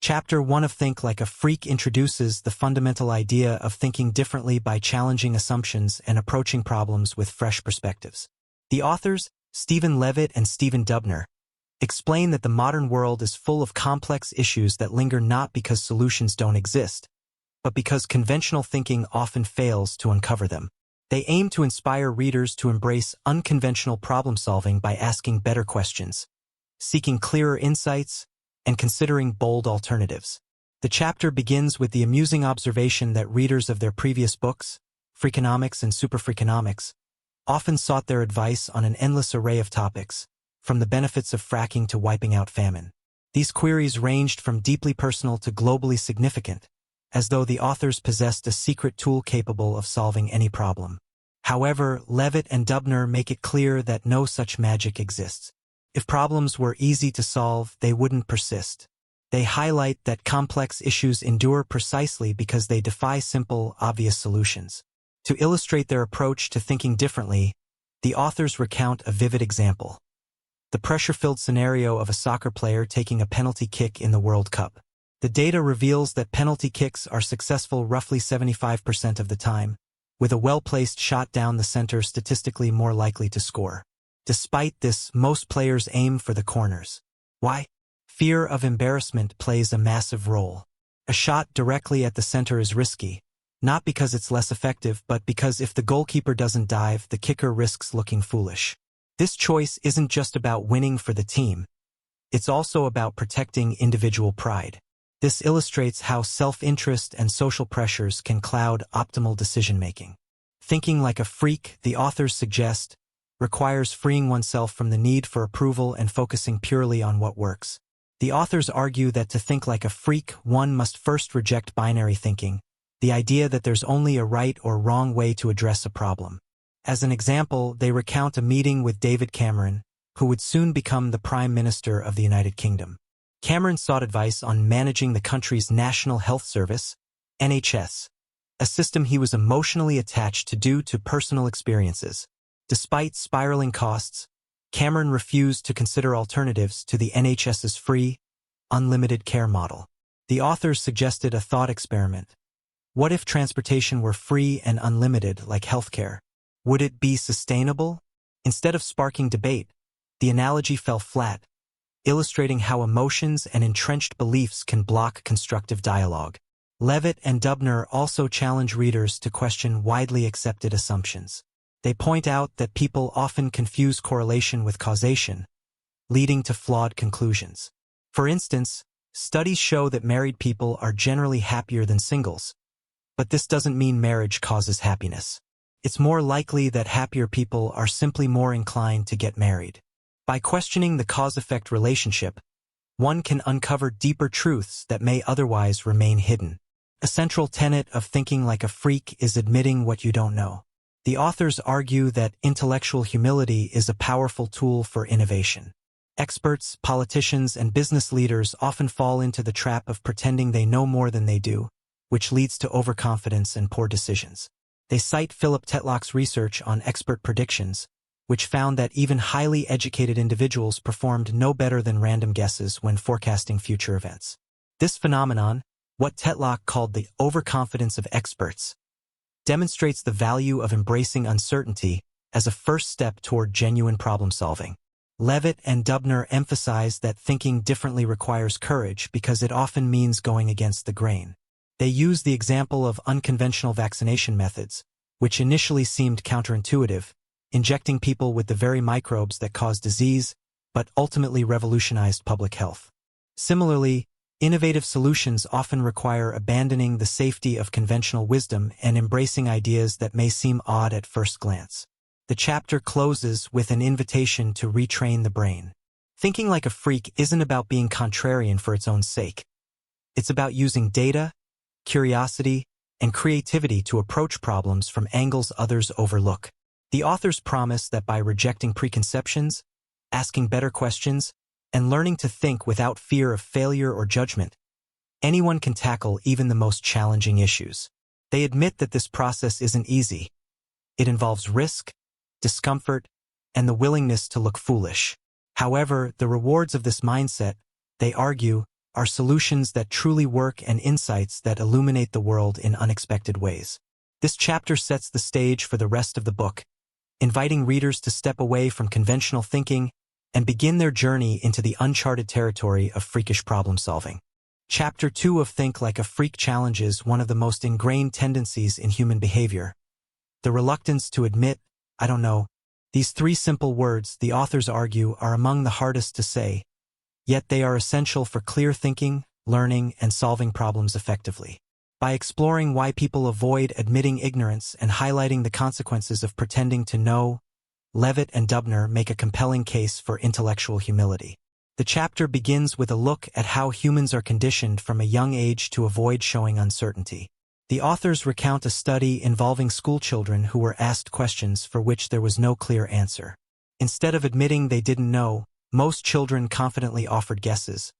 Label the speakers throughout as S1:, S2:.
S1: Chapter 1 of Think Like a Freak introduces the fundamental idea of thinking differently by challenging assumptions and approaching problems with fresh perspectives. The authors, Stephen Levitt and Stephen Dubner, explain that the modern world is full of complex issues that linger not because solutions don't exist, but because conventional thinking often fails to uncover them. They aim to inspire readers to embrace unconventional problem-solving by asking better questions, seeking clearer insights, and considering bold alternatives. The chapter begins with the amusing observation that readers of their previous books, Freakonomics and Superfreakonomics, often sought their advice on an endless array of topics, from the benefits of fracking to wiping out famine. These queries ranged from deeply personal to globally significant, as though the authors possessed a secret tool capable of solving any problem. However, Levitt and Dubner make it clear that no such magic exists. If problems were easy to solve, they wouldn't persist. They highlight that complex issues endure precisely because they defy simple, obvious solutions. To illustrate their approach to thinking differently, the authors recount a vivid example: the pressure-filled scenario of a soccer player taking a penalty kick in the World Cup. The data reveals that penalty kicks are successful roughly 75% of the time, with a well-placed shot down the center statistically more likely to score. Despite this, most players aim for the corners. Why? Fear of embarrassment plays a massive role. A shot directly at the center is risky, not because it's less effective, but because if the goalkeeper doesn't dive, the kicker risks looking foolish. This choice isn't just about winning for the team. It's also about protecting individual pride. This illustrates how self-interest and social pressures can cloud optimal decision-making. Thinking like a freak, the authors suggest, requires freeing oneself from the need for approval and focusing purely on what works. The authors argue that to think like a freak, one must first reject binary thinking, the idea that there's only a right or wrong way to address a problem. As an example, they recount a meeting with David Cameron, who would soon become the Prime Minister of the United Kingdom. Cameron sought advice on managing the country's National Health Service, NHS, a system he was emotionally attached to due to personal experiences. Despite spiraling costs, Cameron refused to consider alternatives to the NHS's free, unlimited care model. The authors suggested a thought experiment. What if transportation were free and unlimited like healthcare? Would it be sustainable? Instead of sparking debate, the analogy fell flat, illustrating how emotions and entrenched beliefs can block constructive dialogue. Levitt and Dubner also challenge readers to question widely accepted assumptions. They point out that people often confuse correlation with causation, leading to flawed conclusions. For instance, studies show that married people are generally happier than singles, but this doesn't mean marriage causes happiness. It's more likely that happier people are simply more inclined to get married. By questioning the cause-effect relationship, one can uncover deeper truths that may otherwise remain hidden. A central tenet of thinking like a freak is admitting what you don't know. The authors argue that intellectual humility is a powerful tool for innovation. Experts, politicians, and business leaders often fall into the trap of pretending they know more than they do, which leads to overconfidence and poor decisions. They cite Philip Tetlock's research on expert predictions, which found that even highly educated individuals performed no better than random guesses when forecasting future events. This phenomenon, what Tetlock called the overconfidence of experts, demonstrates the value of embracing uncertainty as a first step toward genuine problem-solving. Levitt and Dubner emphasize that thinking differently requires courage because it often means going against the grain. They use the example of unconventional vaccination methods, which initially seemed counterintuitive, injecting people with the very microbes that cause disease, but ultimately revolutionized public health. Similarly, innovative solutions often require abandoning the safety of conventional wisdom and embracing ideas that may seem odd at first glance. The chapter closes with an invitation to retrain the brain. Thinking like a freak isn't about being contrarian for its own sake. It's about using data, curiosity, and creativity to approach problems from angles others overlook. The authors promise that by rejecting preconceptions, asking better questions, and learning to think without fear of failure or judgment, anyone can tackle even the most challenging issues. They admit that this process isn't easy. It involves risk, discomfort, and the willingness to look foolish. However, the rewards of this mindset, they argue, are solutions that truly work and insights that illuminate the world in unexpected ways. This chapter sets the stage for the rest of the book, inviting readers to step away from conventional thinking and begin their journey into the uncharted territory of freakish problem-solving. Chapter 2 of Think Like a Freak challenges one of the most ingrained tendencies in human behavior: the reluctance to admit, "I don't know." These three simple words, the authors argue, are among the hardest to say, yet they are essential for clear thinking, learning, and solving problems effectively. By exploring why people avoid admitting ignorance and highlighting the consequences of pretending to know, Levitt and Dubner make a compelling case for intellectual humility. The chapter begins with a look at how humans are conditioned from a young age to avoid showing uncertainty. The authors recount a study involving schoolchildren who were asked questions for which there was no clear answer. Instead of admitting they didn't know, most children confidently offered guesses,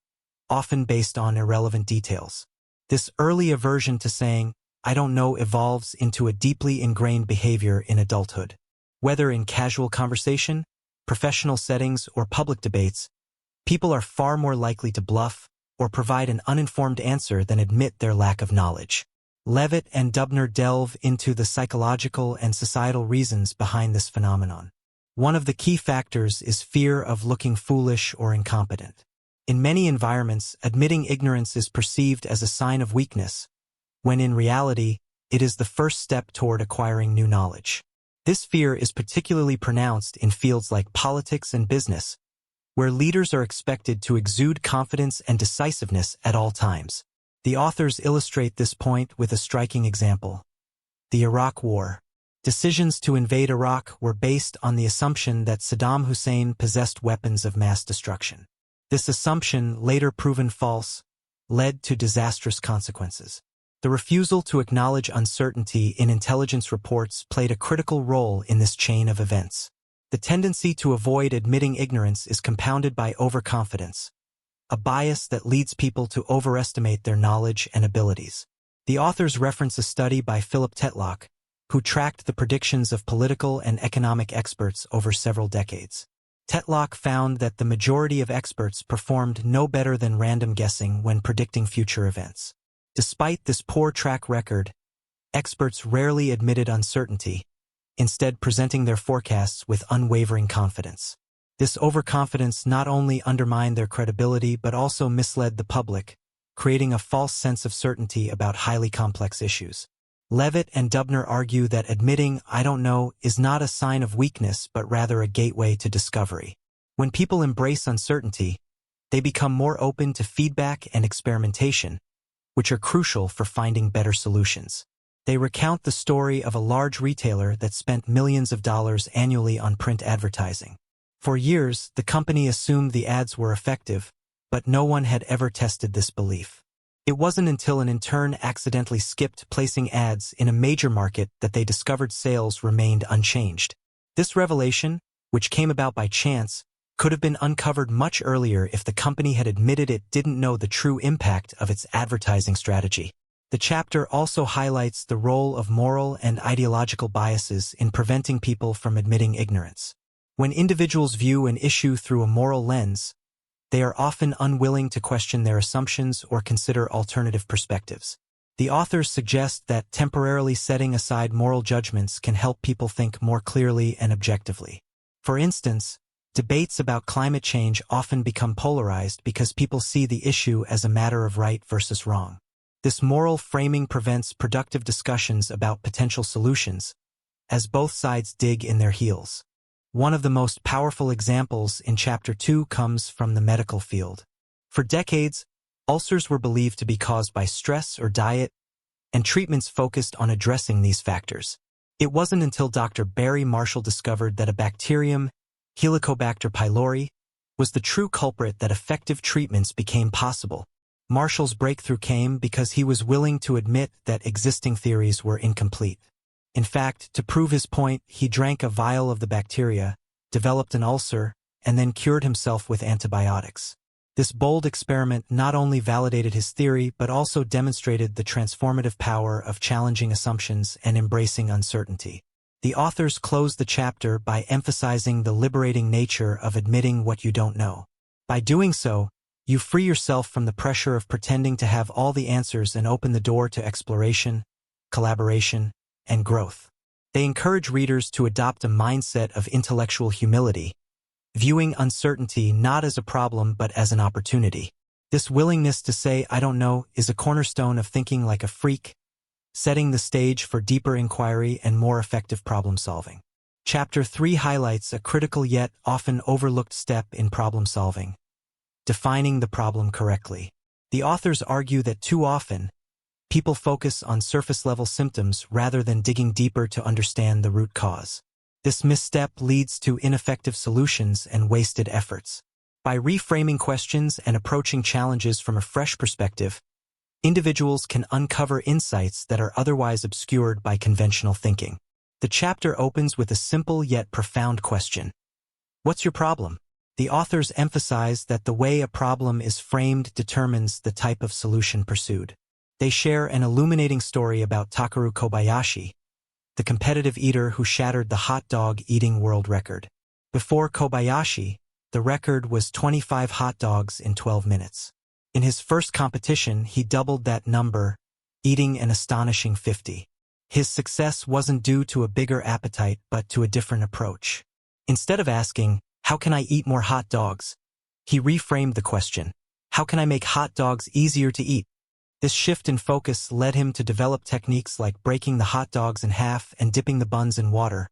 S1: often based on irrelevant details. This early aversion to saying, "I don't know," evolves into a deeply ingrained behavior in adulthood. Whether in casual conversation, professional settings, or public debates, people are far more likely to bluff or provide an uninformed answer than admit their lack of knowledge. Levitt and Dubner delve into the psychological and societal reasons behind this phenomenon. One of the key factors is fear of looking foolish or incompetent. In many environments, admitting ignorance is perceived as a sign of weakness, when in reality, it is the first step toward acquiring new knowledge. This fear is particularly pronounced in fields like politics and business, where leaders are expected to exude confidence and decisiveness at all times. The authors illustrate this point with a striking example: the Iraq War. Decisions to invade Iraq were based on the assumption that Saddam Hussein possessed weapons of mass destruction. This assumption, later proven false, led to disastrous consequences. The refusal to acknowledge uncertainty in intelligence reports played a critical role in this chain of events. The tendency to avoid admitting ignorance is compounded by overconfidence, a bias that leads people to overestimate their knowledge and abilities. The authors reference a study by Philip Tetlock, who tracked the predictions of political and economic experts over several decades. Tetlock found that the majority of experts performed no better than random guessing when predicting future events. Despite this poor track record, experts rarely admitted uncertainty, instead presenting their forecasts with unwavering confidence. This overconfidence not only undermined their credibility but also misled the public, creating a false sense of certainty about highly complex issues. Levitt and Dubner argue that admitting "I don't know" is not a sign of weakness but rather a gateway to discovery. When people embrace uncertainty, they become more open to feedback and experimentation, which are crucial for finding better solutions. They recount the story of a large retailer that spent millions of dollars annually on print advertising. For years, the company assumed the ads were effective, but no one had ever tested this belief. It wasn't until an intern accidentally skipped placing ads in a major market that they discovered sales remained unchanged. This revelation, which came about by chance, could have been uncovered much earlier if the company had admitted it didn't know the true impact of its advertising strategy. The chapter also highlights the role of moral and ideological biases in preventing people from admitting ignorance. When individuals view an issue through a moral lens, they are often unwilling to question their assumptions or consider alternative perspectives. The authors suggest that temporarily setting aside moral judgments can help people think more clearly and objectively. For instance, debates about climate change often become polarized because people see the issue as a matter of right versus wrong. This moral framing prevents productive discussions about potential solutions, as both sides dig in their heels. One of the most powerful examples in Chapter 2 comes from the medical field. For decades, ulcers were believed to be caused by stress or diet, and treatments focused on addressing these factors. It wasn't until Dr. Barry Marshall discovered that a bacterium, Helicobacter pylori, was the true culprit that effective treatments became possible. Marshall's breakthrough came because he was willing to admit that existing theories were incomplete. In fact, to prove his point, he drank a vial of the bacteria, developed an ulcer, and then cured himself with antibiotics. This bold experiment not only validated his theory but also demonstrated the transformative power of challenging assumptions and embracing uncertainty. The authors close the chapter by emphasizing the liberating nature of admitting what you don't know. By doing so, You free yourself from the pressure of pretending to have all the answers and open the door to exploration, collaboration, and growth. They encourage readers to adopt a mindset of intellectual humility, viewing uncertainty not as a problem but as an opportunity. This willingness to say, "I don't know," is a cornerstone of thinking like a freak, setting the stage for deeper inquiry and more effective problem-solving. Chapter 3 highlights a critical yet often overlooked step in problem-solving: defining the problem correctly. The authors argue that too often, people focus on surface-level symptoms rather than digging deeper to understand the root cause. This misstep leads to ineffective solutions and wasted efforts. By reframing questions and approaching challenges from a fresh perspective, individuals can uncover insights that are otherwise obscured by conventional thinking. The chapter opens with a simple yet profound question: what's your problem? The authors emphasize that the way a problem is framed determines the type of solution pursued. They share an illuminating story about Takeru Kobayashi, the competitive eater who shattered the hot dog eating world record. Before Kobayashi, the record was 25 hot dogs in 12 minutes. In his first competition, he doubled that number, eating an astonishing 50. His success wasn't due to a bigger appetite but to a different approach. Instead of asking, "How can I eat more hot dogs?" he reframed the question, "How can I make hot dogs easier to eat?" This shift in focus led him to develop techniques like breaking the hot dogs in half and dipping the buns in water,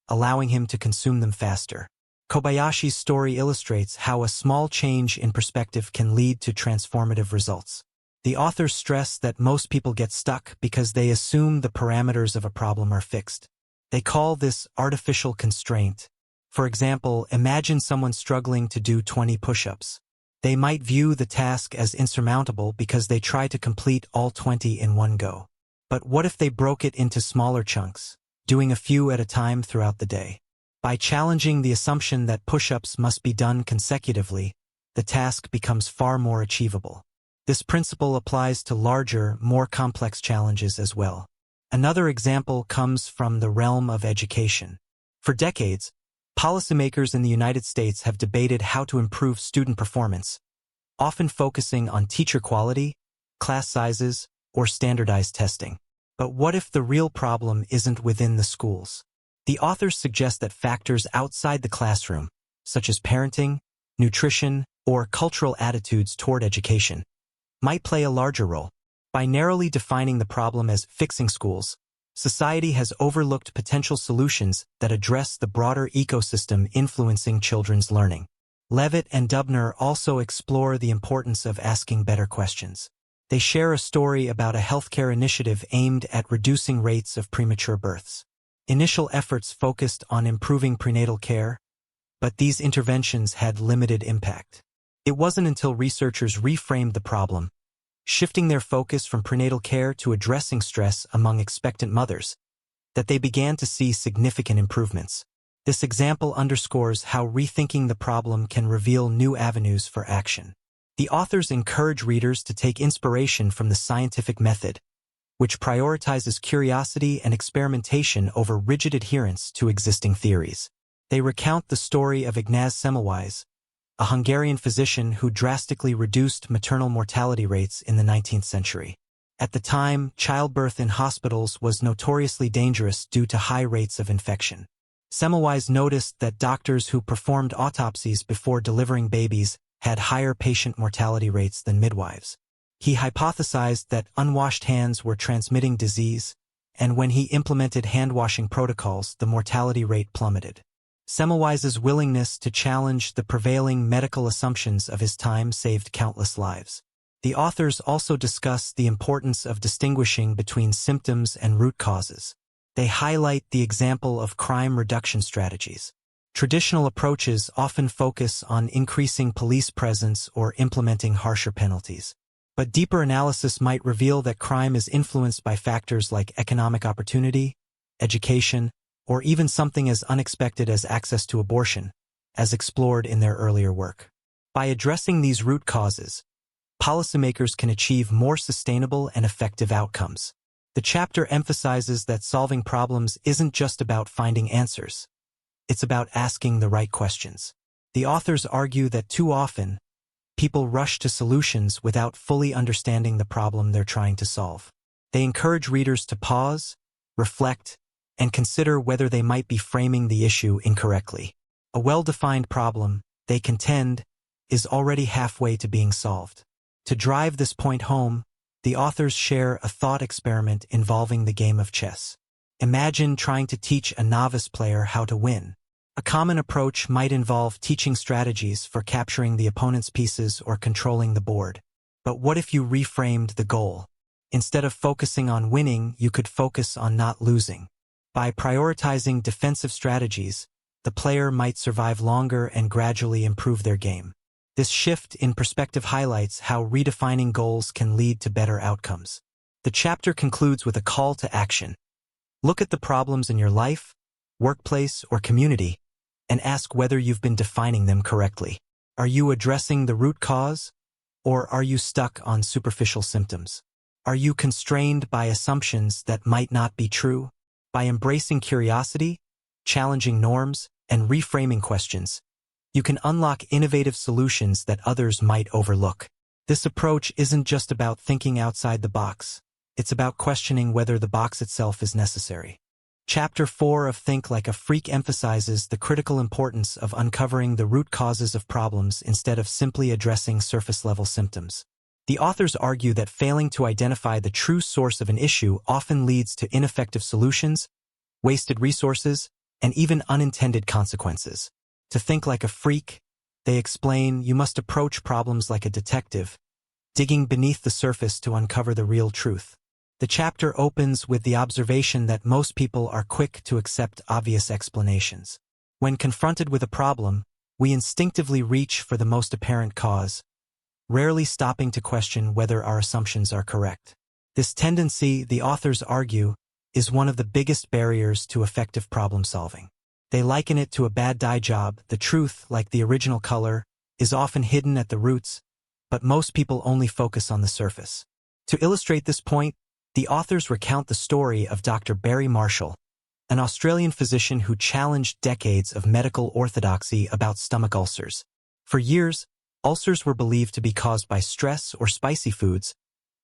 S1: allowing him to consume them faster. Kobayashi's story illustrates how a small change in perspective can lead to transformative results. The authors stress that most people get stuck because they assume the parameters of a problem are fixed. They call this artificial constraint. For example, imagine someone struggling to do 20 push-ups. They might view the task as insurmountable because they try to complete all 20 in one go. But what if they broke it into smaller chunks, doing a few at a time throughout the day? By challenging the assumption that push-ups must be done consecutively, the task becomes far more achievable. This principle applies to larger, more complex challenges as well. Another example comes from the realm of education. For decades, policymakers in the United States have debated how to improve student performance, often focusing on teacher quality, class sizes, or standardized testing. But what if the real problem isn't within the schools? The authors suggest that factors outside the classroom, such as parenting, nutrition, or cultural attitudes toward education, might play a larger role. By narrowly defining the problem as fixing schools, society has overlooked potential solutions that address the broader ecosystem influencing children's learning. Levitt and Dubner also explore the importance of asking better questions. They share a story about a healthcare initiative aimed at reducing rates of premature births. Initial efforts focused on improving prenatal care, but these interventions had limited impact. It wasn't until researchers reframed the problem, shifting their focus from prenatal care to addressing stress among expectant mothers, that they began to see significant improvements. This example underscores how rethinking the problem can reveal new avenues for action. The authors encourage readers to take inspiration from the scientific method, which prioritizes curiosity and experimentation over rigid adherence to existing theories. They recount the story of Ignaz Semmelweis, a Hungarian physician who drastically reduced maternal mortality rates in the 19th century. At the time, childbirth in hospitals was notoriously dangerous due to high rates of infection. Semmelweis noticed that doctors who performed autopsies before delivering babies had higher patient mortality rates than midwives. He hypothesized that unwashed hands were transmitting disease, and when he implemented hand-washing protocols, the mortality rate plummeted. Semmelweis's willingness to challenge the prevailing medical assumptions of his time saved countless lives. The authors also discuss the importance of distinguishing between symptoms and root causes. They highlight the example of crime reduction strategies. Traditional approaches often focus on increasing police presence or implementing harsher penalties. But deeper analysis might reveal that crime is influenced by factors like economic opportunity, education, or even something as unexpected as access to abortion, as explored in their earlier work. By addressing these root causes, policymakers can achieve more sustainable and effective outcomes. The chapter emphasizes that solving problems isn't just about finding answers. It's about asking the right questions. The authors argue that too often, people rush to solutions without fully understanding the problem they're trying to solve. They encourage readers to pause, reflect, and consider whether they might be framing the issue incorrectly. A well-defined problem, they contend, is already halfway to being solved. To drive this point home, the authors share a thought experiment involving the game of chess. Imagine trying to teach a novice player how to win. A common approach might involve teaching strategies for capturing the opponent's pieces or controlling the board. But what if you reframed the goal? Instead of focusing on winning, you could focus on not losing. By prioritizing defensive strategies, the player might survive longer and gradually improve their game. This shift in perspective highlights how redefining goals can lead to better outcomes. The chapter concludes with a call to action. Look at the problems in your life, workplace, or community, and ask whether you've been defining them correctly. Are you addressing the root cause, or are you stuck on superficial symptoms? Are you constrained by assumptions that might not be true? By embracing curiosity, challenging norms, and reframing questions, you can unlock innovative solutions that others might overlook. This approach isn't just about thinking outside the box. It's about questioning whether the box itself is necessary. Chapter 4 of Think Like a Freak emphasizes the critical importance of uncovering the root causes of problems instead of simply addressing surface-level symptoms. The authors argue that failing to identify the true source of an issue often leads to ineffective solutions, wasted resources, and even unintended consequences. To think like a freak, they explain, you must approach problems like a detective, digging beneath the surface to uncover the real truth. The chapter opens with the observation that most people are quick to accept obvious explanations. When confronted with a problem, we instinctively reach for the most apparent cause, rarely stopping to question whether our assumptions are correct. This tendency, the authors argue, is one of the biggest barriers to effective problem-solving. They liken it to a bad dye job. The truth, like the original color, is often hidden at the roots, but most people only focus on the surface. To illustrate this point, the authors recount the story of Dr. Barry Marshall, an Australian physician who challenged decades of medical orthodoxy about stomach ulcers. For years, ulcers were believed to be caused by stress or spicy foods,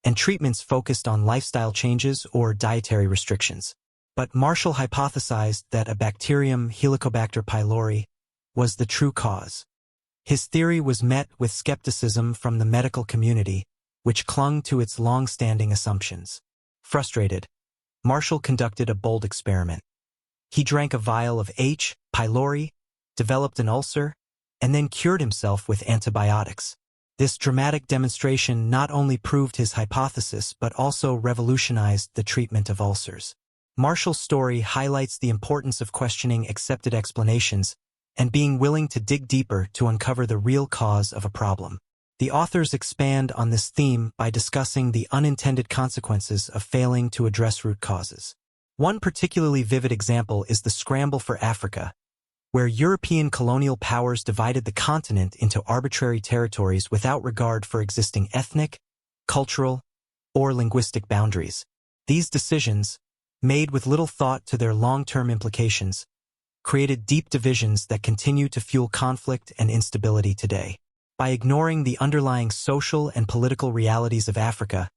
S1: and treatments focused on lifestyle changes or dietary restrictions. But Marshall hypothesized that a bacterium, Helicobacter pylori, was the true cause. His theory was met with skepticism from the medical community, which clung to its long-standing assumptions. Frustrated, Marshall conducted a bold experiment. He drank a vial of H. pylori, developed an ulcer, and then cured himself with antibiotics. This dramatic demonstration not only proved his hypothesis but also revolutionized the treatment of ulcers. Marshall's story highlights the importance of questioning accepted explanations and being willing to dig deeper to uncover the real cause of a problem. The authors expand on this theme by discussing the unintended consequences of failing to address root causes. One particularly vivid example is the scramble for Africa, where European colonial powers divided the continent into arbitrary territories without regard for existing ethnic, cultural, or linguistic boundaries. These decisions, made with little thought to their long-term implications, created deep divisions that continue to fuel conflict and instability today. By ignoring the underlying social and political realities of Africa,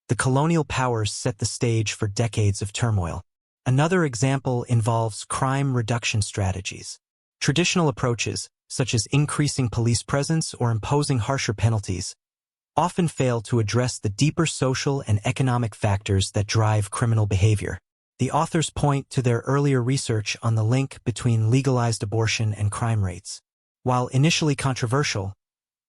S1: the colonial powers set the stage for decades of turmoil. Another example involves crime reduction strategies. Traditional approaches, such as increasing police presence or imposing harsher penalties, often fail to address the deeper social and economic factors that drive criminal behavior. The authors point to their earlier research on the link between legalized abortion and crime rates. While initially controversial,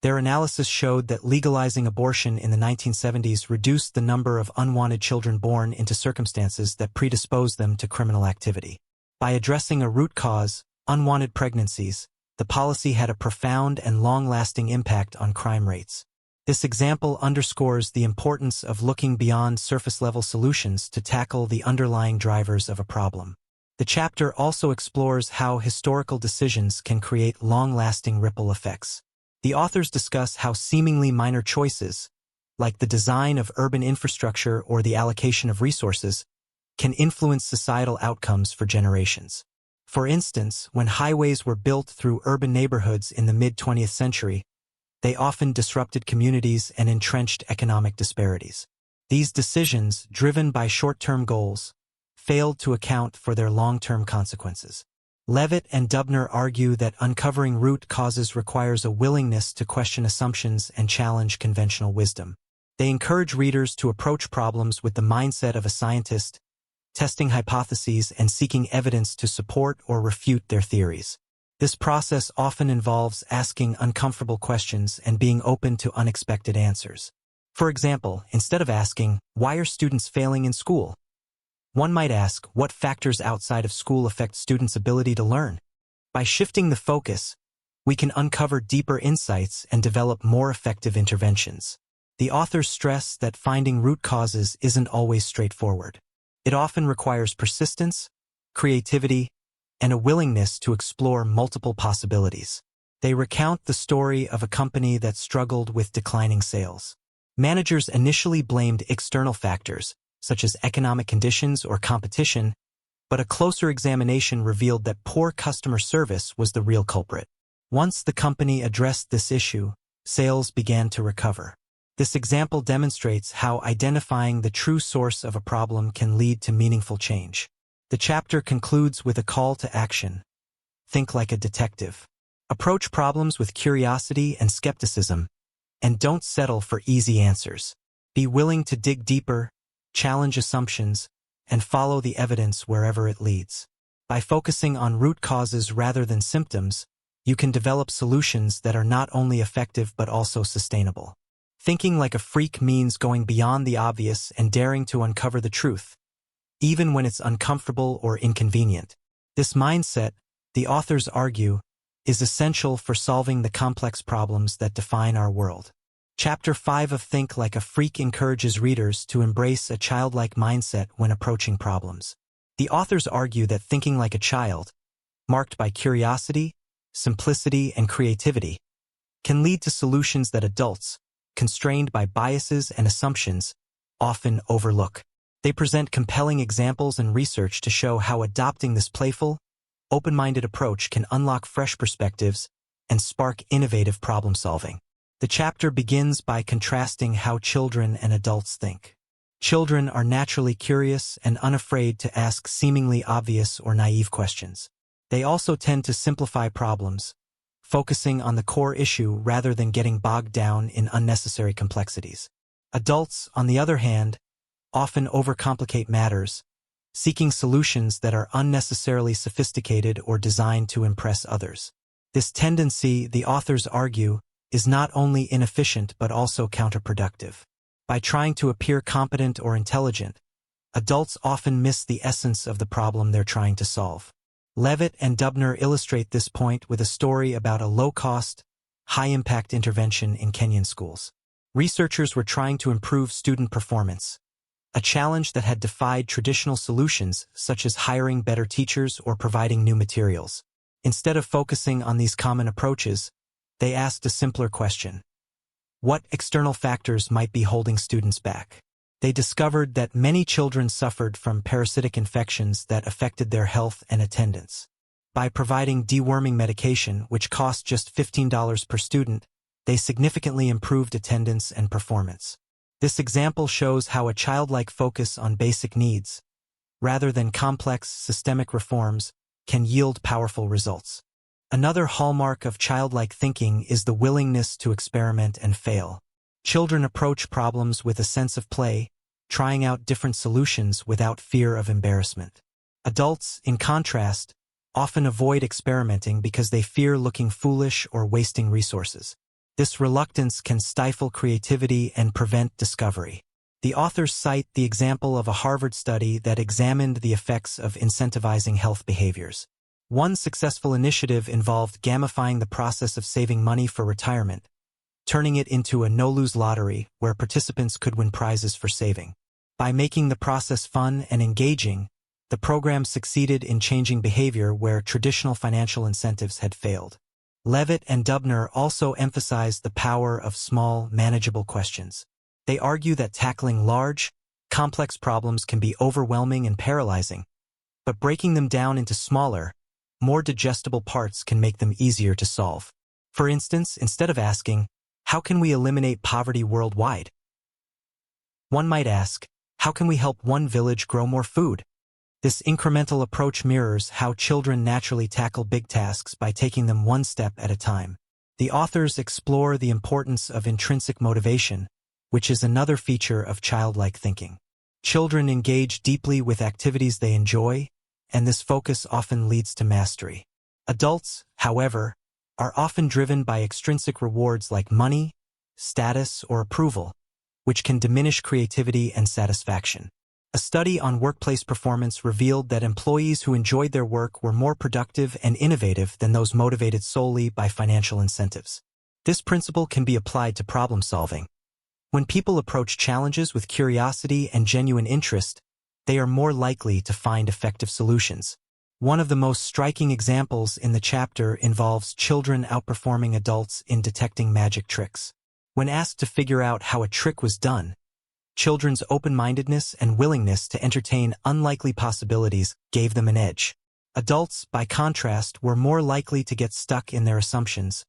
S1: their analysis showed that legalizing abortion in the 1970s reduced the number of unwanted children born into circumstances that predisposed them to criminal activity. By addressing a root cause, unwanted pregnancies, the policy had a profound and long-lasting impact on crime rates. This example underscores the importance of looking beyond surface-level solutions to tackle the underlying drivers of a problem. The chapter also explores how historical decisions can create long-lasting ripple effects. The authors discuss how seemingly minor choices, like the design of urban infrastructure or the allocation of resources, can influence societal outcomes for generations. For instance, when highways were built through urban neighborhoods in the mid-20th century, they often disrupted communities and entrenched economic disparities. These decisions, driven by short-term goals, failed to account for their long-term consequences. Levitt and Dubner argue that uncovering root causes requires a willingness to question assumptions and challenge conventional wisdom. They encourage readers to approach problems with the mindset of a scientist, testing hypotheses and seeking evidence to support or refute their theories. This process often involves asking uncomfortable questions and being open to unexpected answers. For example, instead of asking, "Why are students failing in school?" one might ask, "What factors outside of school affect students' ability to learn?" By shifting the focus, we can uncover deeper insights and develop more effective interventions. The authors stress that finding root causes isn't always straightforward. It often requires persistence, creativity, and a willingness to explore multiple possibilities. They recount the story of a company that struggled with declining sales. Managers initially blamed external factors, such as economic conditions or competition, but a closer examination revealed that poor customer service was the real culprit. Once the company addressed this issue, sales began to recover. This example demonstrates how identifying the true source of a problem can lead to meaningful change. The chapter concludes with a call to action. Think like a detective. Approach problems with curiosity and skepticism, and don't settle for easy answers. Be willing to dig deeper, challenge assumptions, and follow the evidence wherever it leads. By focusing on root causes rather than symptoms, you can develop solutions that are not only effective but also sustainable. Thinking like a freak means going beyond the obvious and daring to uncover the truth, even when it's uncomfortable or inconvenient. This mindset, the authors argue, is essential for solving the complex problems that define our world. Chapter 5 of Think Like a Freak encourages readers to embrace a childlike mindset when approaching problems. The authors argue that thinking like a child, marked by curiosity, simplicity, and creativity, can lead to solutions that adults, constrained by biases and assumptions, often overlook. They present compelling examples and research to show how adopting this playful, open-minded approach can unlock fresh perspectives and spark innovative problem-solving. The chapter begins by contrasting how children and adults think. Children are naturally curious and unafraid to ask seemingly obvious or naive questions. They also tend to simplify problems, focusing on the core issue rather than getting bogged down in unnecessary complexities. Adults, on the other hand, often overcomplicate matters, seeking solutions that are unnecessarily sophisticated or designed to impress others. This tendency, the authors argue, is not only inefficient but also counterproductive. By trying to appear competent or intelligent, adults often miss the essence of the problem they're trying to solve. Levitt and Dubner illustrate this point with a story about a low-cost, high-impact intervention in Kenyan schools. Researchers were trying to improve student performance, a challenge that had defied traditional solutions such as hiring better teachers or providing new materials. Instead of focusing on these common approaches, they asked a simpler question: what external factors might be holding students back? They discovered that many children suffered from parasitic infections that affected their health and attendance. By providing deworming medication, which cost just $15 per student, they significantly improved attendance and performance. This example shows how a childlike focus on basic needs, rather than complex systemic reforms, can yield powerful results. Another hallmark of childlike thinking is the willingness to experiment and fail. Children approach problems with a sense of play, trying out different solutions without fear of embarrassment. Adults, in contrast, often avoid experimenting because they fear looking foolish or wasting resources. This reluctance can stifle creativity and prevent discovery. The authors cite the example of a Harvard study that examined the effects of incentivizing health behaviors. One successful initiative involved gamifying the process of saving money for retirement, turning it into a no-lose lottery where participants could win prizes for saving. By making the process fun and engaging, the program succeeded in changing behavior where traditional financial incentives had failed. Levitt and Dubner also emphasize the power of small, manageable questions. They argue that tackling large, complex problems can be overwhelming and paralyzing, but breaking them down into smaller, more digestible parts can make them easier to solve. For instance, instead of asking, How can we eliminate poverty worldwide? One might ask, how can we help one village grow more food? This incremental approach mirrors how children naturally tackle big tasks by taking them one step at a time. The authors explore the importance of intrinsic motivation, which is another feature of childlike thinking. Children engage deeply with activities they enjoy, and this focus often leads to mastery. Adults, however, are often driven by extrinsic rewards like money, status, or approval, which can diminish creativity and satisfaction. A study on workplace performance revealed that employees who enjoyed their work were more productive and innovative than those motivated solely by financial incentives. This principle can be applied to problem solving. When people approach challenges with curiosity and genuine interest, they are more likely to find effective solutions. One of the most striking examples in the chapter involves children outperforming adults in detecting magic tricks. When asked to figure out how a trick was done, children's open-mindedness and willingness to entertain unlikely possibilities gave them an edge. Adults, by contrast, were more likely to get stuck in their assumptions,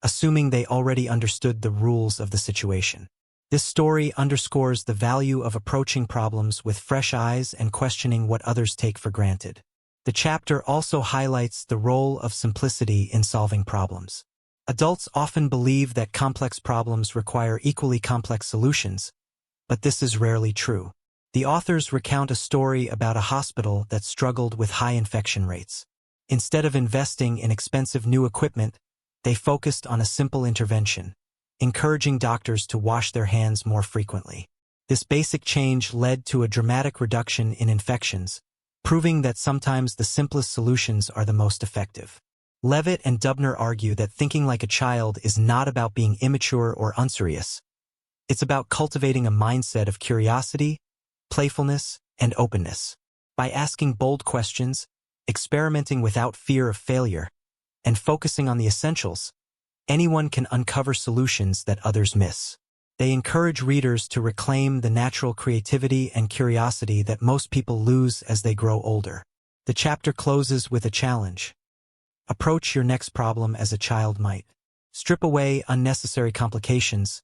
S1: assuming they already understood the rules of the situation. This story underscores the value of approaching problems with fresh eyes and questioning what others take for granted. The chapter also highlights the role of simplicity in solving problems. Adults often believe that complex problems require equally complex solutions, but this is rarely true. The authors recount a story about a hospital that struggled with high infection rates. Instead of investing in expensive new equipment, they focused on a simple intervention, encouraging doctors to wash their hands more frequently. This basic change led to a dramatic reduction in infections, proving that sometimes the simplest solutions are the most effective. Levitt and Dubner argue that thinking like a child is not about being immature or unserious. It's about cultivating a mindset of curiosity, playfulness, and openness. By asking bold questions, experimenting without fear of failure, and focusing on the essentials, anyone can uncover solutions that others miss. They encourage readers to reclaim the natural creativity and curiosity that most people lose as they grow older. The chapter closes with a challenge. Approach your next problem as a child might. Strip away unnecessary complications,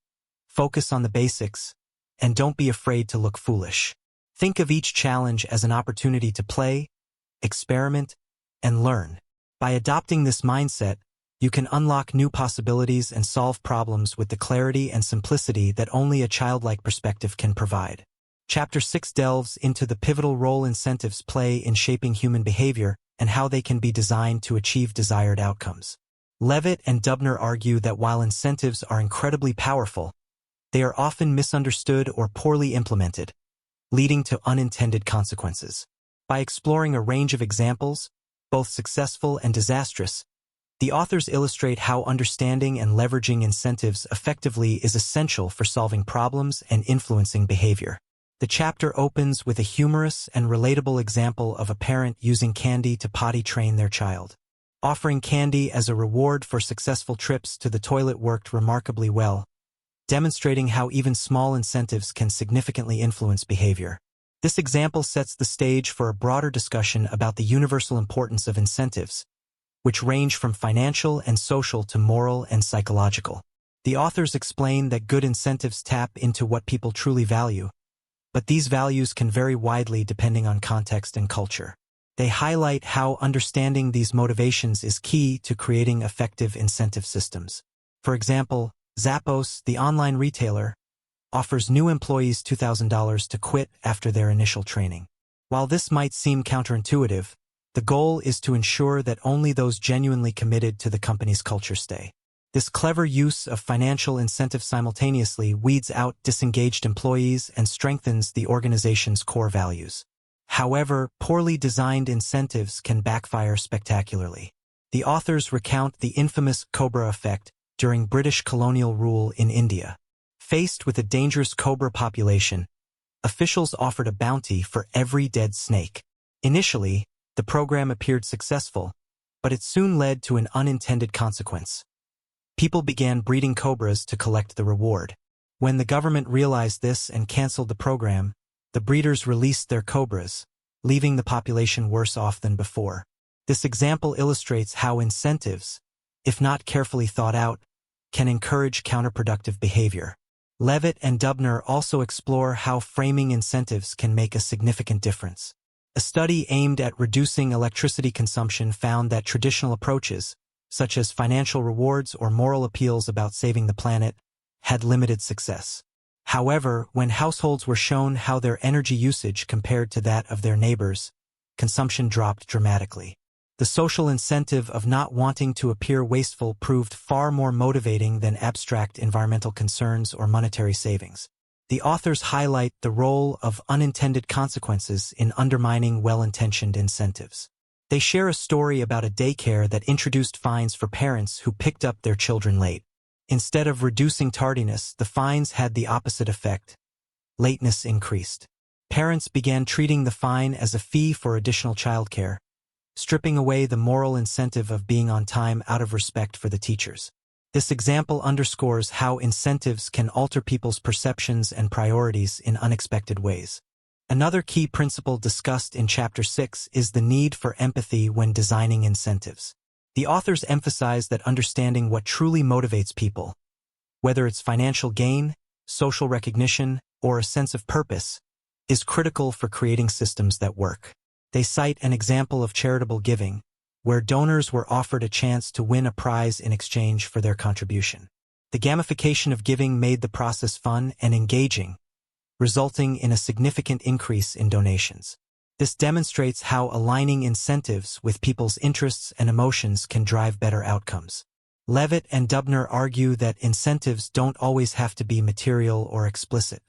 S1: focus on the basics, and don't be afraid to look foolish. Think of each challenge as an opportunity to play, experiment, and learn. By adopting this mindset, you can unlock new possibilities and solve problems with the clarity and simplicity that only a childlike perspective can provide. Chapter 6 delves into the pivotal role incentives play in shaping human behavior and how they can be designed to achieve desired outcomes. Levitt and Dubner argue that while incentives are incredibly powerful, they are often misunderstood or poorly implemented, leading to unintended consequences. By exploring a range of examples, both successful and disastrous, the authors illustrate how understanding and leveraging incentives effectively is essential for solving problems and influencing behavior. The chapter opens with a humorous and relatable example of a parent using candy to potty train their child. Offering candy as a reward for successful trips to the toilet worked remarkably well, demonstrating how even small incentives can significantly influence behavior. This example sets the stage for a broader discussion about the universal importance of incentives, which range from financial and social to moral and psychological. The authors explain that good incentives tap into what people truly value, but these values can vary widely depending on context and culture. They highlight how understanding these motivations is key to creating effective incentive systems. For example, Zappos, the online retailer, offers new employees $2,000 to quit after their initial training. While this might seem counterintuitive, the goal is to ensure that only those genuinely committed to the company's culture stay. This clever use of financial incentives simultaneously weeds out disengaged employees and strengthens the organization's core values. However, poorly designed incentives can backfire spectacularly. The authors recount the infamous cobra effect during British colonial rule in India. Faced with a dangerous cobra population, officials offered a bounty for every dead snake. Initially, the program appeared successful, but it soon led to an unintended consequence. People began breeding cobras to collect the reward. When the government realized this and canceled the program, the breeders released their cobras, leaving the population worse off than before. This example illustrates how incentives, if not carefully thought out, can encourage counterproductive behavior. Levitt and Dubner also explore how framing incentives can make a significant difference. A study aimed at reducing electricity consumption found that traditional approaches, such as financial rewards or moral appeals about saving the planet, had limited success. However, when households were shown how their energy usage compared to that of their neighbors, consumption dropped dramatically. The social incentive of not wanting to appear wasteful proved far more motivating than abstract environmental concerns or monetary savings. The authors highlight the role of unintended consequences in undermining well-intentioned incentives. They share a story about a daycare that introduced fines for parents who picked up their children late. Instead of reducing tardiness, the fines had the opposite effect. Lateness increased. Parents began treating the fine as a fee for additional childcare, stripping away the moral incentive of being on time out of respect for the teachers. This example underscores how incentives can alter people's perceptions and priorities in unexpected ways. Another key principle discussed in Chapter 6 is the need for empathy when designing incentives. The authors emphasize that understanding what truly motivates people, whether it's financial gain, social recognition, or a sense of purpose, is critical for creating systems that work. They cite an example of charitable giving, where donors were offered a chance to win a prize in exchange for their contribution. The gamification of giving made the process fun and engaging, resulting in a significant increase in donations. This demonstrates how aligning incentives with people's interests and emotions can drive better outcomes. Levitt and Dubner argue that incentives don't always have to be material or explicit.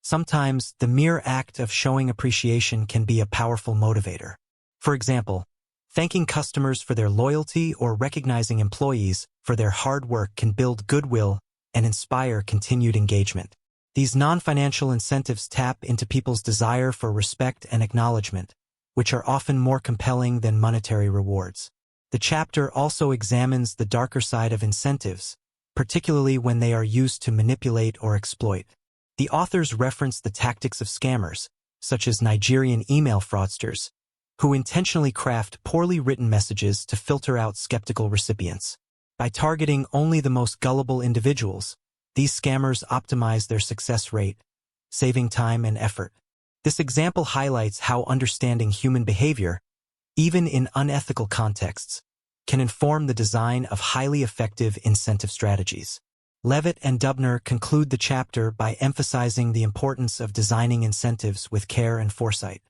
S1: Sometimes, the mere act of showing appreciation can be a powerful motivator. For example, thanking customers for their loyalty or recognizing employees for their hard work can build goodwill and inspire continued engagement. These non-financial incentives tap into people's desire for respect and acknowledgement, which are often more compelling than monetary rewards. The chapter also examines the darker side of incentives, particularly when they are used to manipulate or exploit. The authors reference the tactics of scammers, such as Nigerian email fraudsters, who intentionally craft poorly written messages to filter out skeptical recipients. By targeting only the most gullible individuals, these scammers optimize their success rate, saving time and effort. This example highlights how understanding human behavior, even in unethical contexts, can inform the design of highly effective incentive strategies. Levitt and Dubner conclude the chapter by emphasizing the importance of designing incentives with care and foresight.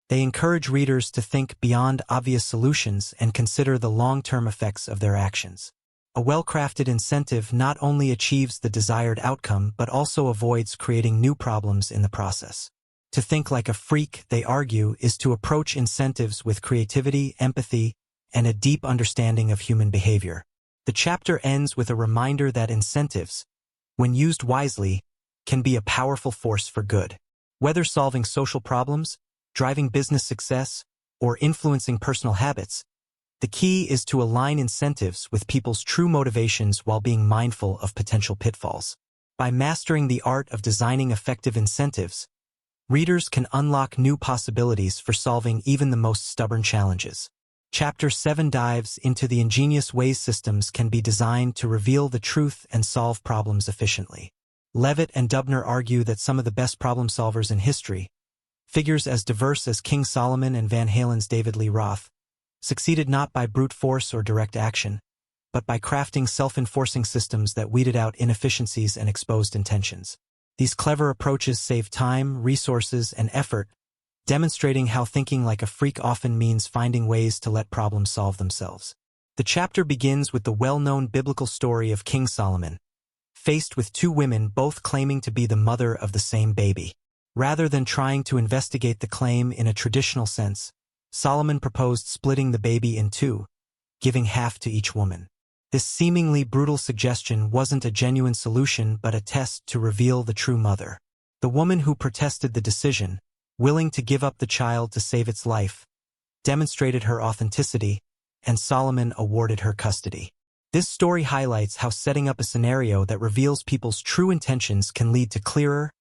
S1: They encourage readers to think beyond obvious solutions and consider the long-term effects of their actions. A well-crafted incentive not only achieves the desired outcome but also avoids creating new problems in the process. To think like a freak, they argue, is to approach incentives with creativity, empathy, and a deep understanding of human behavior. The chapter ends with a reminder that incentives, when used wisely, can be a powerful force for good. Whether solving social problems, driving business success, or influencing personal habits, the key is to align incentives with people's true motivations while being mindful of potential pitfalls. By mastering the art of designing effective incentives, readers can unlock new possibilities for solving even the most stubborn challenges. Chapter 7 dives into the ingenious ways systems can be designed to reveal the truth and solve problems efficiently. Levitt and Dubner argue that some of the best problem solvers in history, figures as diverse as King Solomon and Van Halen's David Lee Roth, succeeded not by brute force or direct action, but by crafting self-enforcing systems that weeded out inefficiencies and exposed intentions. These clever approaches save time, resources, and effort, demonstrating how thinking like a freak often means finding ways to let problems solve themselves. The chapter begins with the well-known biblical story of King Solomon, faced with two women both claiming to be the mother of the same baby. Rather than trying to investigate the claim in a traditional sense, Solomon proposed splitting the baby in two, giving half to each woman. This seemingly brutal suggestion wasn't a genuine solution but a test to reveal the true mother. The woman who protested the decision, willing to give up the child to save its life, demonstrated her authenticity, and Solomon awarded her custody. This story highlights how setting up a scenario that reveals people's true intentions can lead to clearer,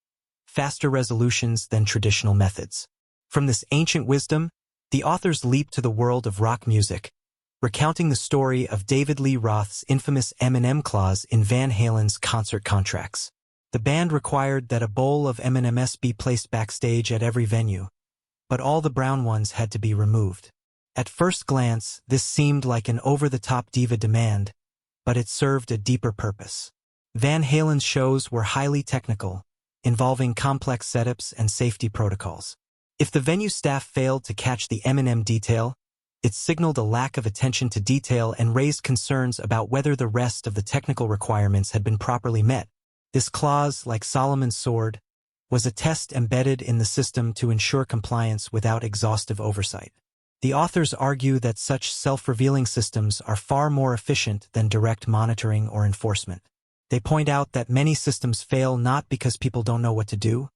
S1: faster resolutions than traditional methods. From this ancient wisdom, the authors leap to the world of rock music, recounting the story of David Lee Roth's infamous M&M clause in Van Halen's concert contracts. The band required that a bowl of M&Ms be placed backstage at every venue, but all the brown ones had to be removed. At first glance, this seemed like an over-the-top diva demand, but it served a deeper purpose. Van Halen's shows were highly technical, involving complex setups and safety protocols. If the venue staff failed to catch the M&M detail, it signaled a lack of attention to detail and raised concerns about whether the rest of the technical requirements had been properly met. This clause, like Solomon's sword, was a test embedded in the system to ensure compliance without exhaustive oversight. The authors argue that such self-revealing systems are far more efficient than direct monitoring or enforcement. They point out that many systems fail not because people don't know what to do,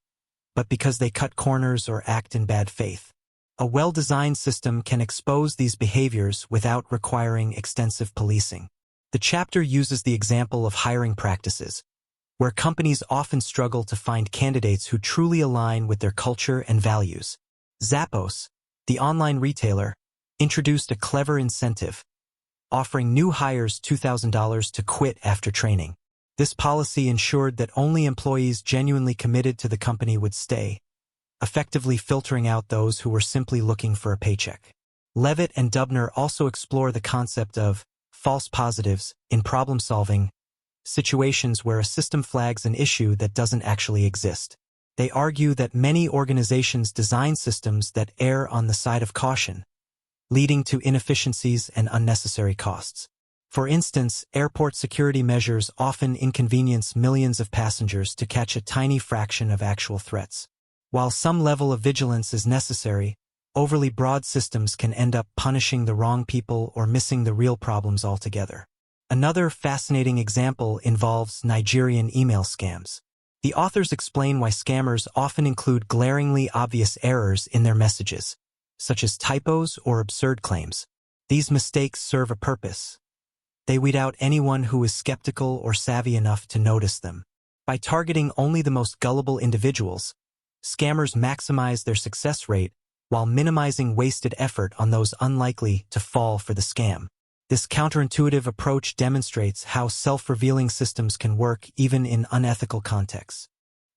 S1: but because they cut corners or act in bad faith. A well-designed system can expose these behaviors without requiring extensive policing. The chapter uses the example of hiring practices, where companies often struggle to find candidates who truly align with their culture and values. Zappos, the online retailer, introduced a clever incentive, offering new hires $2,000 to quit after training. This policy ensured that only employees genuinely committed to the company would stay, effectively filtering out those who were simply looking for a paycheck. Levitt and Dubner also explore the concept of false positives in problem-solving situations where a system flags an issue that doesn't actually exist. They argue that many organizations design systems that err on the side of caution, leading to inefficiencies and unnecessary costs. For instance, airport security measures often inconvenience millions of passengers to catch a tiny fraction of actual threats. While some level of vigilance is necessary, overly broad systems can end up punishing the wrong people or missing the real problems altogether. Another fascinating example involves Nigerian email scams. The authors explain why scammers often include glaringly obvious errors in their messages, such as typos or absurd claims. These mistakes serve a purpose. They weed out anyone who is skeptical or savvy enough to notice them. By targeting only the most gullible individuals, scammers maximize their success rate while minimizing wasted effort on those unlikely to fall for the scam. This counterintuitive approach demonstrates how self-revealing systems can work even in unethical contexts.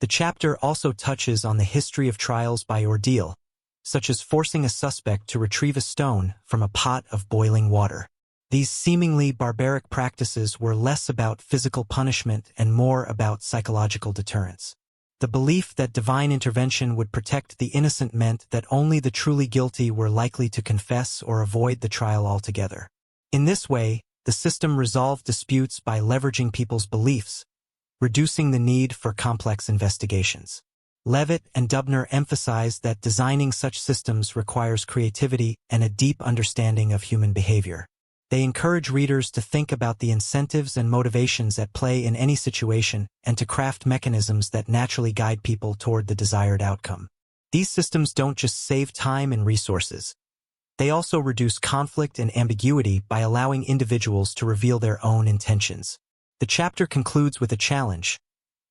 S1: The chapter also touches on the history of trials by ordeal, such as forcing a suspect to retrieve a stone from a pot of boiling water. These seemingly barbaric practices were less about physical punishment and more about psychological deterrence. The belief that divine intervention would protect the innocent meant that only the truly guilty were likely to confess or avoid the trial altogether. In this way, the system resolved disputes by leveraging people's beliefs, reducing the need for complex investigations. Levitt and Dubner emphasize that designing such systems requires creativity and a deep understanding of human behavior. They encourage readers to think about the incentives and motivations at play in any situation and to craft mechanisms that naturally guide people toward the desired outcome. These systems don't just save time and resources. They also reduce conflict and ambiguity by allowing individuals to reveal their own intentions. The chapter concludes with a challenge.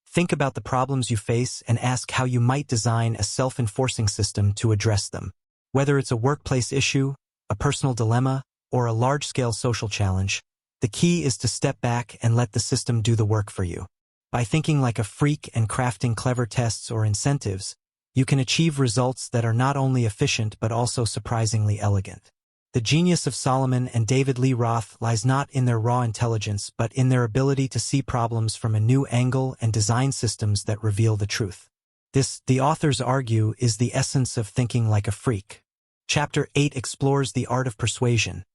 S1: Think about the problems you face and ask how you might design a self-enforcing system to address them. Whether it's a workplace issue, a personal dilemma, or a large-scale social challenge, the key is to step back and let the system do the work for you. By thinking like a freak and crafting clever tests or incentives, you can achieve results that are not only efficient but also surprisingly elegant. The genius of Solomon and David Lee Roth lies not in their raw intelligence but in their ability to see problems from a new angle and design systems that reveal the truth. This, the authors argue, is the essence of thinking like a freak. Chapter 8 explores the art of persuasion,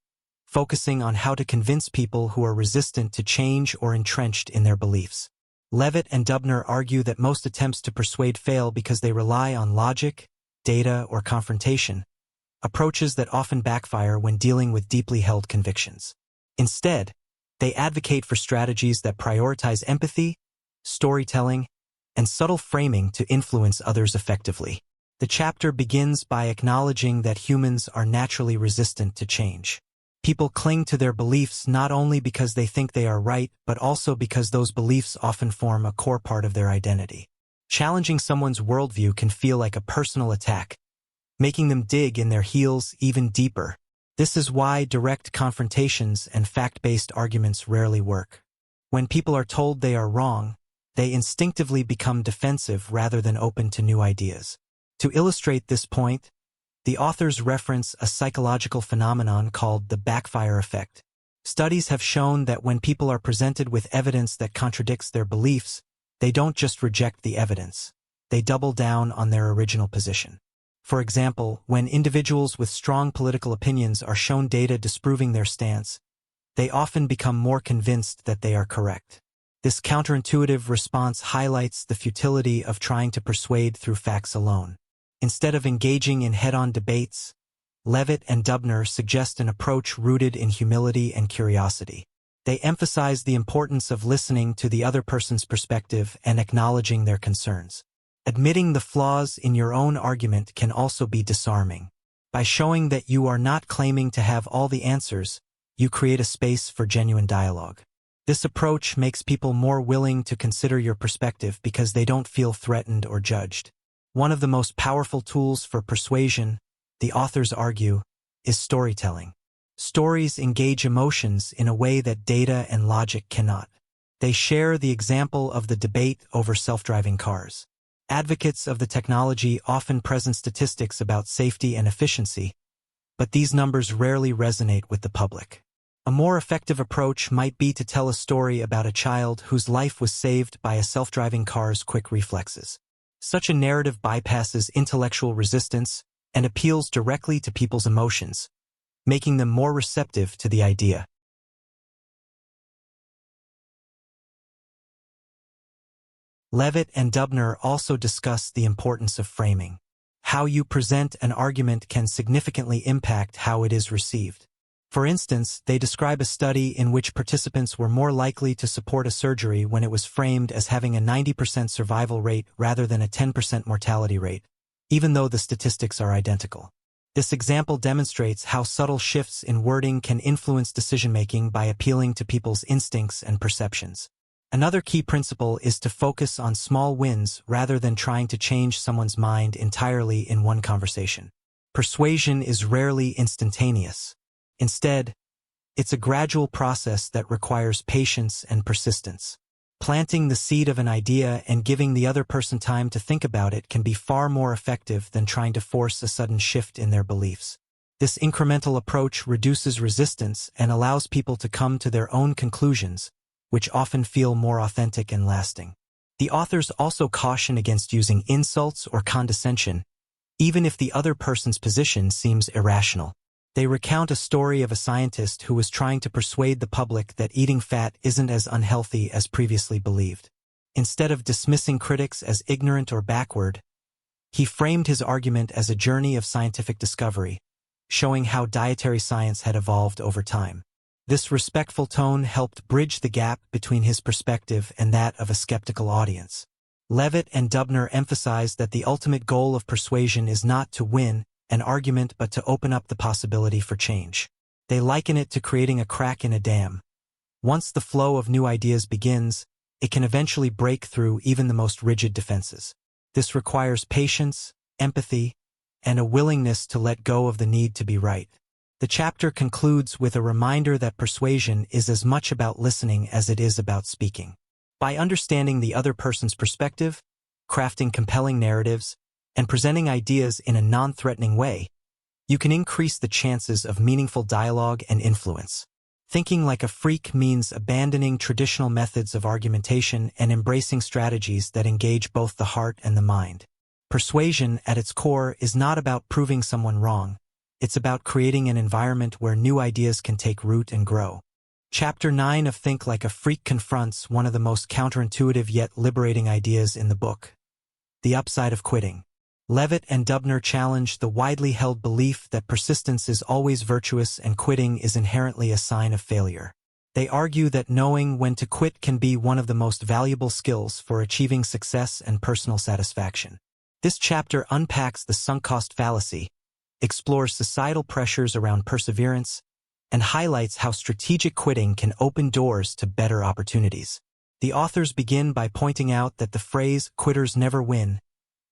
S1: focusing on how to convince people who are resistant to change or entrenched in their beliefs. Levitt and Dubner argue that most attempts to persuade fail because they rely on logic, data, or confrontation, approaches that often backfire when dealing with deeply held convictions. Instead, they advocate for strategies that prioritize empathy, storytelling, and subtle framing to influence others effectively. The chapter begins by acknowledging that humans are naturally resistant to change. People cling to their beliefs not only because they think they are right, but also because those beliefs often form a core part of their identity. Challenging someone's worldview can feel like a personal attack, making them dig in their heels even deeper. This is why direct confrontations and fact-based arguments rarely work. When people are told they are wrong, they instinctively become defensive rather than open to new ideas. To illustrate this point, the authors reference a psychological phenomenon called the backfire effect. Studies have shown that when people are presented with evidence that contradicts their beliefs, they don't just reject the evidence. They double down on their original position. For example, when individuals with strong political opinions are shown data disproving their stance, they often become more convinced that they are correct. This counterintuitive response highlights the futility of trying to persuade through facts alone. Instead of engaging in head-on debates, Levitt and Dubner suggest an approach rooted in humility and curiosity. They emphasize the importance of listening to the other person's perspective and acknowledging their concerns. Admitting the flaws in your own argument can also be disarming. By showing that you are not claiming to have all the answers, you create a space for genuine dialogue. This approach makes people more willing to consider your perspective because they don't feel threatened or judged. One of the most powerful tools for persuasion, the authors argue, is storytelling. Stories engage emotions in a way that data and logic cannot. They share the example of the debate over self-driving cars. Advocates of the technology often present statistics about safety and efficiency, but these numbers rarely resonate with the public. A more effective approach might be to tell a story about a child whose life was saved by a self-driving car's quick reflexes. Such a narrative bypasses intellectual resistance and appeals directly to people's emotions, making them more receptive to the idea. Levitt and Dubner also discuss the importance of framing. How you present an argument can significantly impact how it is received. For instance, they describe a study in which participants were more likely to support a surgery when it was framed as having a 90% survival rate rather than a 10% mortality rate, even though the statistics are identical. This example demonstrates how subtle shifts in wording can influence decision-making by appealing to people's instincts and perceptions. Another key principle is to focus on small wins rather than trying to change someone's mind entirely in one conversation. Persuasion is rarely instantaneous. Instead, it's a gradual process that requires patience and persistence. Planting the seed of an idea and giving the other person time to think about it can be far more effective than trying to force a sudden shift in their beliefs. This incremental approach reduces resistance and allows people to come to their own conclusions, which often feel more authentic and lasting. The authors also caution against using insults or condescension, even if the other person's position seems irrational. They recount a story of a scientist who was trying to persuade the public that eating fat isn't as unhealthy as previously believed. Instead of dismissing critics as ignorant or backward, he framed his argument as a journey of scientific discovery, showing how dietary science had evolved over time. This respectful tone helped bridge the gap between his perspective and that of a skeptical audience. Levitt and Dubner emphasized that the ultimate goal of persuasion is not to win an argument but to open up the possibility for change. They liken it to creating a crack in a dam. Once the flow of new ideas begins, it can eventually break through even the most rigid defenses. This requires patience, empathy, and a willingness to let go of the need to be right. The chapter concludes with a reminder that persuasion is as much about listening as it is about speaking. By understanding the other person's perspective, crafting compelling narratives, and presenting ideas in a non-threatening way, you can increase the chances of meaningful dialogue and influence. Thinking like a freak means abandoning traditional methods of argumentation and embracing strategies that engage both the heart and the mind. Persuasion, at its core, is not about proving someone wrong. It's about creating an environment where new ideas can take root and grow. Chapter 9 of Think Like a Freak confronts one of the most counterintuitive yet liberating ideas in the book: the upside of quitting. Levitt and Dubner challenge the widely held belief that persistence is always virtuous and quitting is inherently a sign of failure. They argue that knowing when to quit can be one of the most valuable skills for achieving success and personal satisfaction. This chapter unpacks the sunk cost fallacy, explores societal pressures around perseverance, and highlights how strategic quitting can open doors to better opportunities. The authors begin by pointing out that the phrase "quitters never win"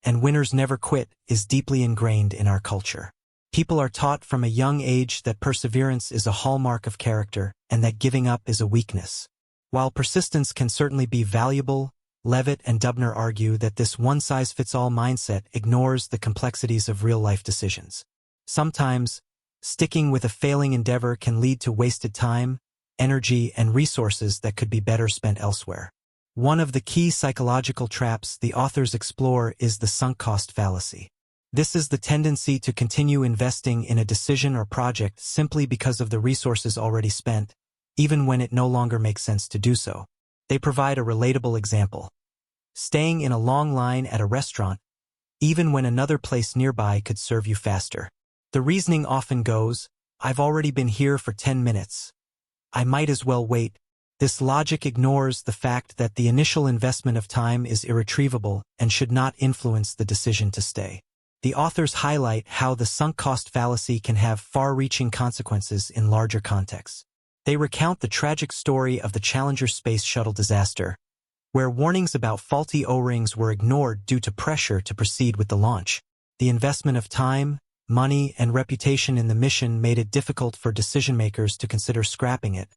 S1: and "winners never quit" is deeply ingrained in our culture. People are taught from a young age that perseverance is a hallmark of character and that giving up is a weakness. While persistence can certainly be valuable, Levitt and Dubner argue that this one-size-fits-all mindset ignores the complexities of real-life decisions. Sometimes, sticking with a failing endeavor can lead to wasted time, energy, and resources that could be better spent elsewhere. One of the key psychological traps the authors explore is the sunk cost fallacy. This is the tendency to continue investing in a decision or project simply because of the resources already spent, even when it no longer makes sense to do so. They provide a relatable example. Staying in a long line at a restaurant, even when another place nearby could serve you faster. The reasoning often goes, "I've already been here for 10 minutes. I might as well wait." This logic ignores the fact that the initial investment of time is irretrievable and should not influence the decision to stay. The authors highlight how the sunk cost fallacy can have far-reaching consequences in larger contexts. They recount the tragic story of the Challenger space shuttle disaster, where warnings about faulty O-rings were ignored due to pressure to proceed with the launch. The investment of time, money, and reputation in the mission made it difficult for decision-makers to consider scrapping it,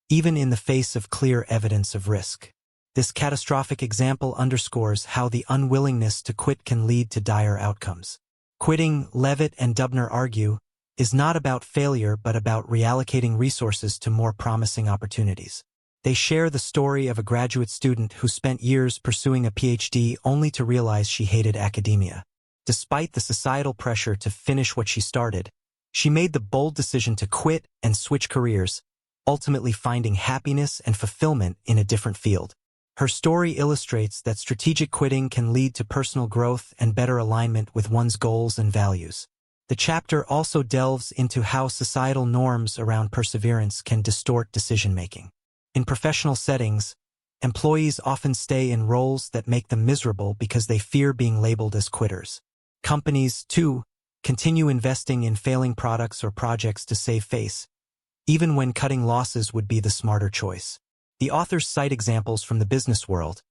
S1: even in the face of clear evidence of risk. This catastrophic example underscores how the unwillingness to quit can lead to dire outcomes. Quitting, Levitt and Dubner argue, is not about failure but about reallocating resources to more promising opportunities. They share the story of a graduate student who spent years pursuing a PhD only to realize she hated academia. Despite the societal pressure to finish what she started, she made the bold decision to quit and switch careers, ultimately finding happiness and fulfillment in a different field. Her story illustrates that strategic quitting can lead to personal growth and better alignment with one's goals and values. The chapter also delves into how societal norms around perseverance can distort decision-making. In professional settings, employees often stay in roles that make them miserable because they fear being labeled as quitters. Companies, too, continue investing in failing products or projects to save face, even when cutting losses would be the smarter choice. The authors cite examples from the business world,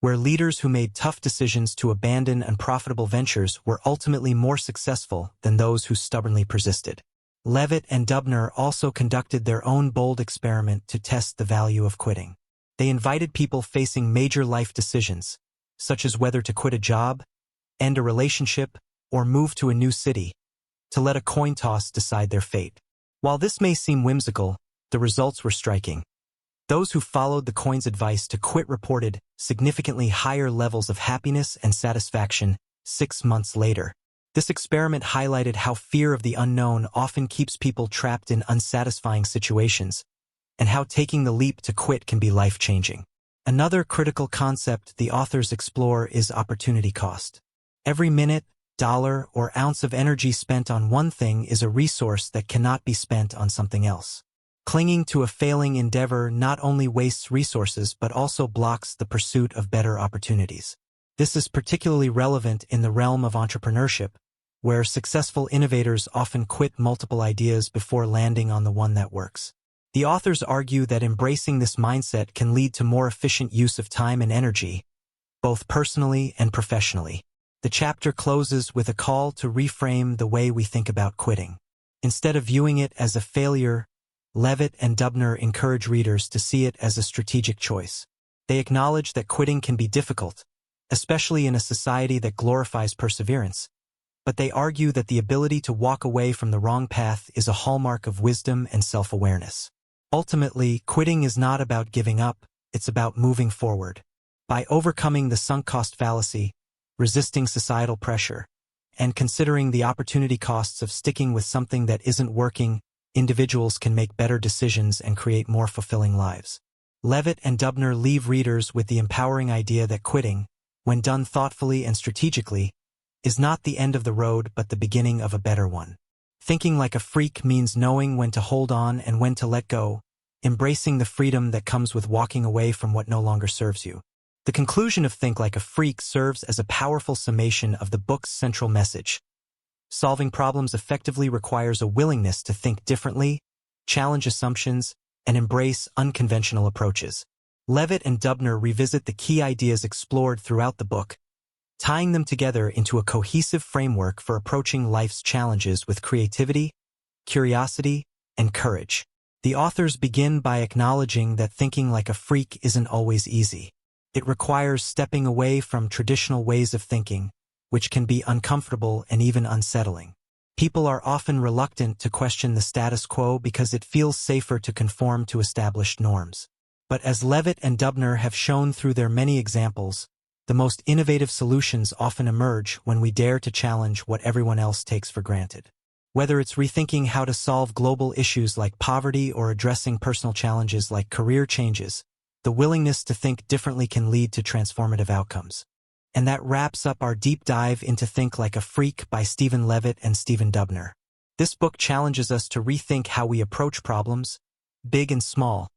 S1: where leaders who made tough decisions to abandon unprofitable ventures were ultimately more successful than those who stubbornly persisted. Levitt and Dubner also conducted their own bold experiment to test the value of quitting. They invited people facing major life decisions, such as whether to quit a job, end a relationship, or move to a new city, to let a coin toss decide their fate. While this may seem whimsical, the results were striking. Those who followed the coin's advice to quit reported significantly higher levels of happiness and satisfaction 6 months later. This experiment highlighted how fear of the unknown often keeps people trapped in unsatisfying situations, and how taking the leap to quit can be life-changing. Another critical concept the authors explore is opportunity cost. Every minute, dollar, or ounce of energy spent on one thing is a resource that cannot be spent on something else. Clinging to a failing endeavor not only wastes resources but also blocks the pursuit of better opportunities. This is particularly relevant in the realm of entrepreneurship, where successful innovators often quit multiple ideas before landing on the one that works. The authors argue that embracing this mindset can lead to more efficient use of time and energy, both personally and professionally. The chapter closes with a call to reframe the way we think about quitting. Instead of viewing it as a failure, Levitt and Dubner encourage readers to see it as a strategic choice. They acknowledge that quitting can be difficult, especially in a society that glorifies perseverance, but they argue that the ability to walk away from the wrong path is a hallmark of wisdom and self-awareness. Ultimately, quitting is not about giving up, it's about moving forward. By overcoming the sunk cost fallacy, resisting societal pressure, and considering the opportunity costs of sticking with something that isn't working, individuals can make better decisions and create more fulfilling lives. Levitt and Dubner leave readers with the empowering idea that quitting, when done thoughtfully and strategically, is not the end of the road but the beginning of a better one. Thinking like a freak means knowing when to hold on and when to let go, embracing the freedom that comes with walking away from what no longer serves you. The conclusion of Think Like a Freak serves as a powerful summation of the book's central message. Solving problems effectively requires a willingness to think differently, challenge assumptions, and embrace unconventional approaches. Levitt and Dubner revisit the key ideas explored throughout the book, tying them together into a cohesive framework for approaching life's challenges with creativity, curiosity, and courage. The authors begin by acknowledging that thinking like a freak isn't always easy. It requires stepping away from traditional ways of thinking, which can be uncomfortable and even unsettling. People are often reluctant to question the status quo because it feels safer to conform to established norms. But as Levitt and Dubner have shown through their many examples, the most innovative solutions often emerge when we dare to challenge what everyone else takes for granted. Whether it's rethinking how to solve global issues like poverty or addressing personal challenges like career changes, the willingness to think differently can lead to transformative outcomes. And that wraps up our deep dive into Think Like a Freak by Stephen Levitt and Stephen Dubner. This book challenges us to rethink how we approach problems, big and small,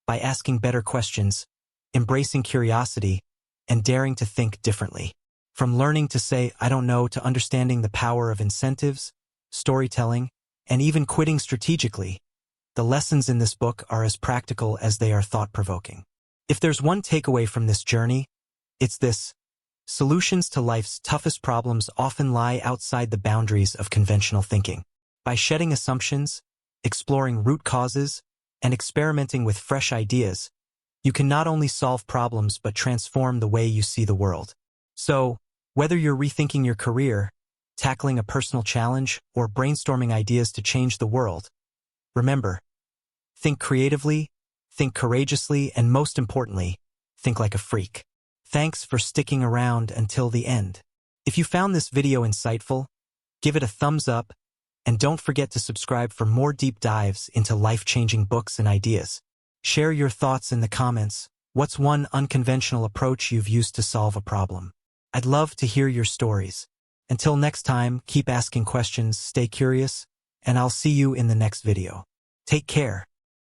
S1: by asking better questions, embracing curiosity, and daring to think differently. From learning to say, "I don't know," to understanding the power of incentives, storytelling, and even quitting strategically, the lessons in this book are as practical as they are thought-provoking. If there's one takeaway from this journey, it's this: solutions to life's toughest problems often lie outside the boundaries of conventional thinking. By shedding assumptions, exploring root causes, and experimenting with fresh ideas, you can not only solve problems but transform the way you see the world. So, whether you're rethinking your career, tackling a personal challenge, or brainstorming ideas to change the world, remember, think creatively, think courageously, and most importantly, think like a freak. Thanks for sticking around until the end. If you found this video insightful, give it a thumbs up, and don't forget to subscribe for more deep dives into life-changing books and ideas. Share your thoughts in the comments. What's one unconventional approach you've used to solve a problem? I'd love to hear your stories. Until next time, keep asking questions, stay curious, and I'll see you in the next video. Take care.